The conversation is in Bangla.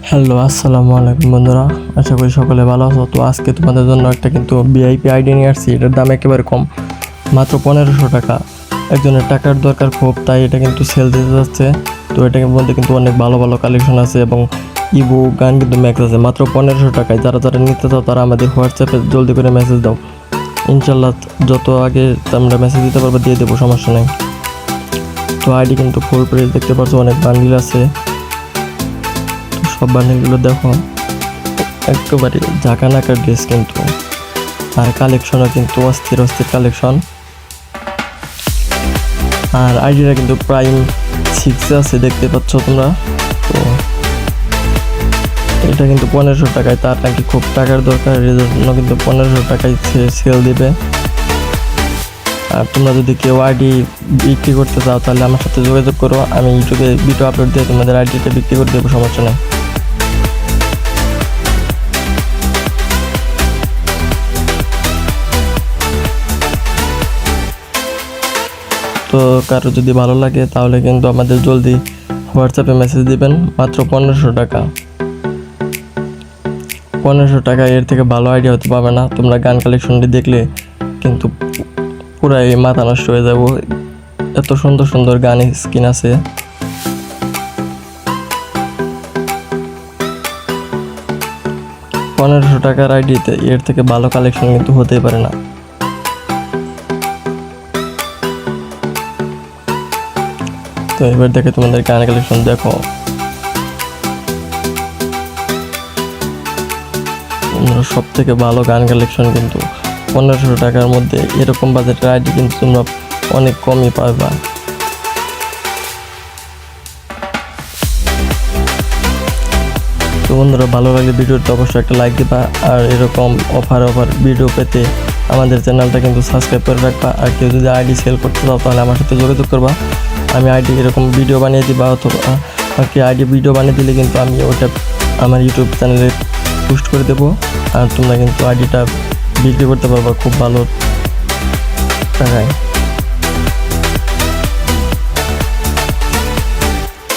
হ্যালো, আসসালামু আলাইকুম বন্ধুরা। আশা করি সকলে ভালো আছো। তো আজকে তোমাদের জন্য একটা কিন্তু ভিআইপি আইডি নিয়ে আসছি। এটার দাম একেবারে কম, মাত্র 1500 টাকা। একজনের টাকার দরকার খুব, তাই এটা কিন্তু সেল দিতে যাচ্ছে। তো এটার মধ্যে কিন্তু অনেক ভালো ভালো কালেকশন আছে এবং ইবুক গান কিন্তু ম্যাক্স আছে মাত্র 1500 টাকায়। যারা যারা নিতে চাও তারা আমাদের হোয়াটসঅ্যাপে জলদি করে মেসেজ দাও। ইনশাল্লাহ যত আগে আমরা মেসেজ দিতে পারবো দিয়ে দেবো, সমস্যা নেই। তো আইডি কিন্তু ফুল প্রাইস দেখতে পাচ্ছ, অনেক বান্ডিল আছে। সব বান্ডিলগুলো দেখো, একেবারে ঝাঁকানাকা ড্রেস কিন্তু, আর কালেকশনও কিন্তু অস্থির অস্থির কালেকশন। আর আইডিটা কিন্তু প্রাইম 6 আছে, দেখতে পাচ্ছ তোমরা। তো এটা কিন্তু 1500 টাকায়, তার নাকি খুব টাকার দরকার, এর জন্য কিন্তু 1500 টাকায় সেল দিবে। আর তোমরা যদি কেউ আইডি বিক্রি করতে চাও তাহলে আমার সাথে যোগাযোগ করো, আমি ইউটিউবে ভিডিও আপলোড দিয়ে তোমাদের আইডিটা বিক্রি করে দেবো, সমস্যা নেই। তো কারো যদি ভালো লাগে তাহলে কিন্তু আমাদের জলদি হোয়াটসঅ্যাপে মেসেজ দিবেন। মাত্র 1500 টাকা। 1500 টাকা এর থেকে ভালো আইডিয়া হতে পাবে না। তোমরা গান কালেকশনটি দেখলে কিন্তু পুরাই মাথা নষ্ট হয়ে যাব, এত সুন্দর সুন্দর গান স্কিন আছে। পনেরোশো টাকার আইডিতে এর থেকে ভালো কালেকশন কিন্তু হতেই পারে না। তো এবার দেখে তোমাদের গান কালেকশন দেখো, সব থেকে ভালো গান কালেকশন কিন্তু 1500 টাকার মধ্যে। এরকম বাজেটের আইডি কিন্তু তোমরা অনেক কমই পাবা। তো বন্ধুরা, ভালো লাগলে ভিডিওটা অবশ্যই একটা লাইক দিবা, আর এরকম অফার ভিডিও পেতে আমাদের চ্যানেলটা কিন্তু সাবস্ক্রাইব করে রাখবা। আর কেউ যদি আইডি সেল করতে চাও তাহলে আমার সাথে যোগাযোগ করবা, আমি আইডি এরকম ভিডিও বানিয়ে দিবা, অথবা কি আইডি ভিডিও বানিয়ে দিলে কিন্তু আমি ওটা আমার ইউটিউব চ্যানেলে পোস্ট করে দেবো। আর তোমরা কিন্তু আইডিটা বিক্রি করতে পারবা খুব ভালো টাকায়।